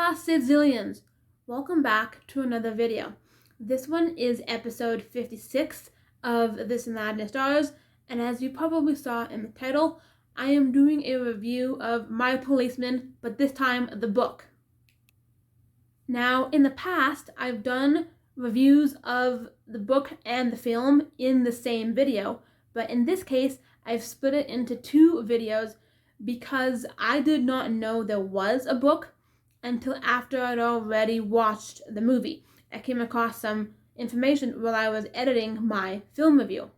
Aloha Sydzillians! Welcome back to another video. This one is episode 56 of This and That and Stars, and as you probably saw in the title, I am doing a review of My Policeman, but this time the book. Now, in the past, I've done reviews of the book and the film in the same video, but in this case, I've split it into two videos because I did not know there was a book until after I'd already watched the movie. I came across some information while I was editing my film review.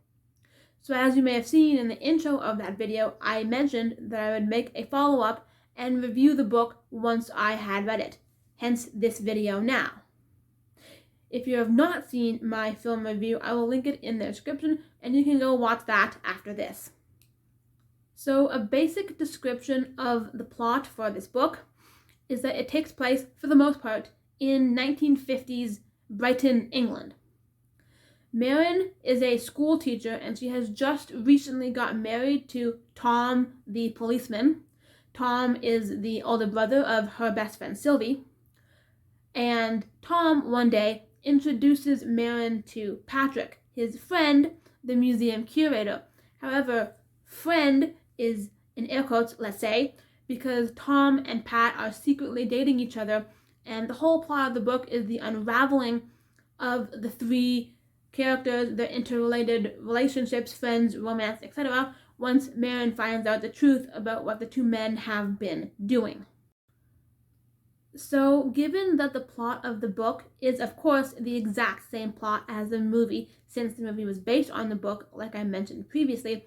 So as you may have seen in the intro of that video, I mentioned that I would make a follow-up and review the book once I had read it. Hence this video now. If you have not seen my film review, I will link it in the description and you can go watch that after this. So a basic description of the plot for this book is that it takes place, for the most part, in 1950s Brighton, England. Marin is a school teacher and she has just recently got married to Tom the policeman. Tom is the older brother of her best friend Sylvie. And Tom one day introduces Marin to Patrick, his friend, the museum curator. However, friend is in air quotes, let's say, because Tom and Pat are secretly dating each other, and the whole plot of the book is the unraveling of the three characters, their interrelated relationships, friends, romance, etc., once Marin finds out the truth about what the two men have been doing. So, given that the plot of the book is, of course, the exact same plot as the movie, since the movie was based on the book, like I mentioned previously,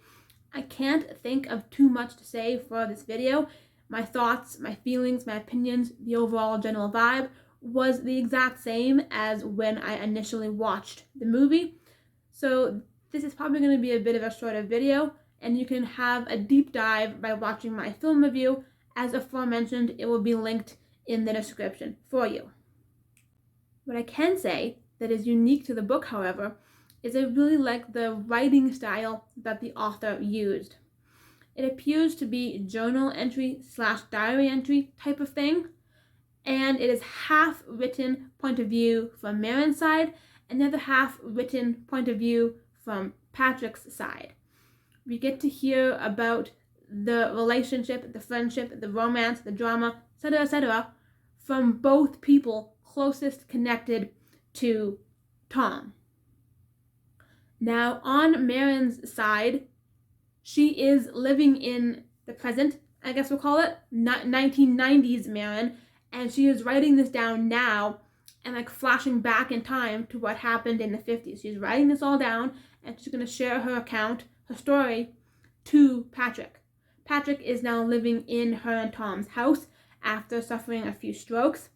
I can't think of too much to say for this video. My thoughts, my feelings, my opinions, the overall general vibe was the exact same as when I initially watched the movie. So this is probably going to be a bit of a shorter video, and you can have a deep dive by watching my film review. As aforementioned, it will be linked in the description for you. What I can say that is unique to the book, however, is I really like the writing style that the author used. It appears to be journal entry / diary entry type of thing, and it is half written point of view from Marin's side and the other half written point of view from Patrick's side. We get to hear about the relationship, the friendship, the romance, the drama, etc., from both people closest connected to Tom. Now, on Marin's side, she is living in the present, I guess we'll call it, 1990s Marin, and she is writing this down now and like flashing back in time to what happened in the 50s. She's writing this all down and she's going to share her account, her story, to Patrick. Patrick is now living in her and Tom's house after suffering a few strokes,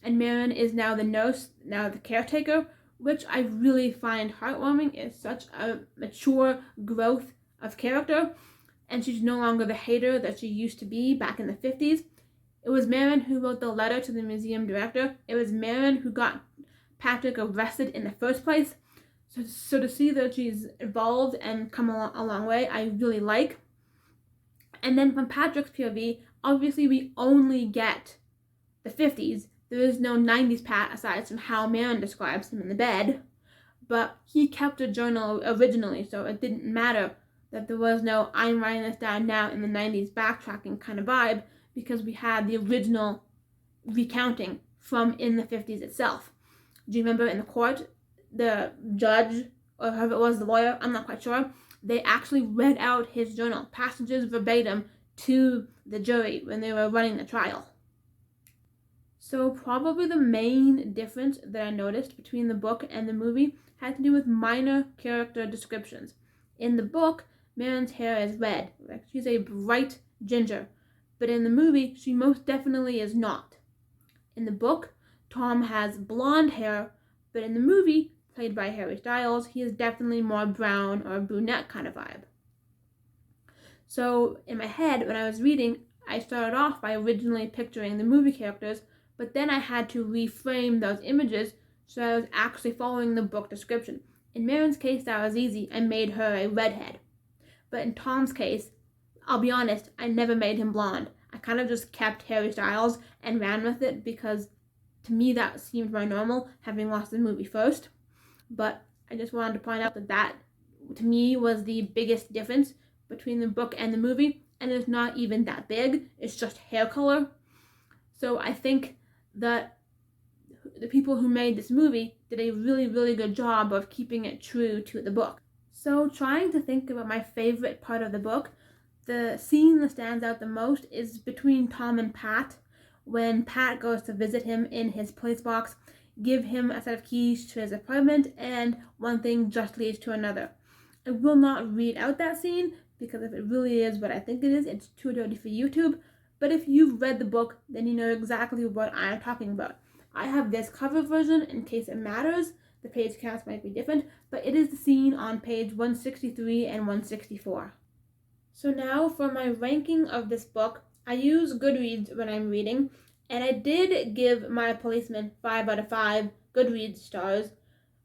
and Marin is now the nurse, now the caretaker, which I really find heartwarming. It's such a mature growth of character, and she's no longer the hater that she used to be back in the 50s. It was Marin who wrote the letter to the museum director. It was Marin who got Patrick arrested in the first place. So to see that she's evolved and come a long way, I really like. And then from Patrick's POV, obviously we only get the 50s. There is no 90s Pat aside from how Marin describes him in the bed. But he kept a journal originally, so it didn't matter that there was no I'm writing this down now in the 90s backtracking kind of vibe, because we had the original recounting from in the 50s itself. Do you remember in the court, the judge, or whoever it was, the lawyer, I'm not quite sure, they actually read out his journal, passages verbatim, to the jury when they were running the trial. So probably the main difference that I noticed between the book and the movie had to do with minor character descriptions. In the book, Marin's hair is red. She's a bright ginger. But in the movie, she most definitely is not. In the book, Tom has blonde hair, but in the movie, played by Harry Styles, he is definitely more brown or brunette kind of vibe. So in my head, when I was reading, I started off by originally picturing the movie characters, but then I had to reframe those images so I was actually following the book description. In Marin's case, that was easy. I made her a redhead. But in Tom's case, I'll be honest, I never made him blonde. I kind of just kept Harry Styles and ran with it because to me that seemed more normal, having watched the movie first. But I just wanted to point out that to me was the biggest difference between the book and the movie, and it's not even that big, it's just hair color. So I think that the people who made this movie did a really, really good job of keeping it true to the book. So trying to think about my favorite part of the book, the scene that stands out the most is between Tom and Pat, when Pat goes to visit him in his police box, give him a set of keys to his apartment, and one thing just leads to another. I will not read out that scene because if it really is what I think it is, it's too dirty for YouTube. But if you've read the book, then you know exactly what I am talking about. I have this cover version in case it matters. The page counts might be different, but it is the scene on page 163 and 164. So now for my ranking of this book, I use Goodreads when I'm reading, and I did give My Policeman 5 out of 5 Goodreads stars,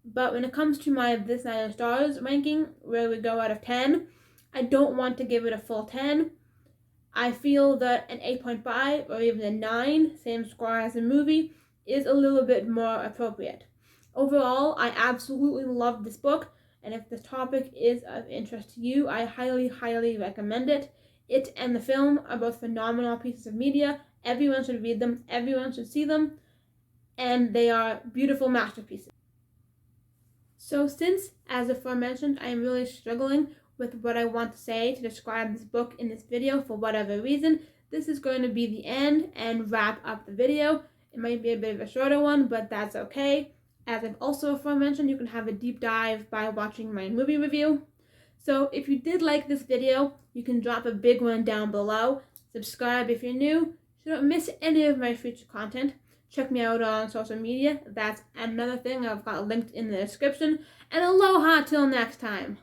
but when it comes to my This 9 Stars ranking, where we go out of 10, I don't want to give it a full 10. I feel that an 8.5 or even a 9, same score as the movie, is a little bit more appropriate. Overall, I absolutely love this book, and if this topic is of interest to you, I highly, highly recommend it. It and the film are both phenomenal pieces of media. Everyone should read them, everyone should see them, and they are beautiful masterpieces. So since, as aforementioned, I am really struggling with what I want to say to describe this book in this video for whatever reason, this is going to be the end and wrap up the video. It might be a bit of a shorter one, but that's okay. As I've also aforementioned, you can have a deep dive by watching my movie review. So if you did like this video, you can drop a big one down below. Subscribe if you're new so you don't miss any of my future content. Check me out on social media. That's another thing I've got linked in the description. And aloha till next time.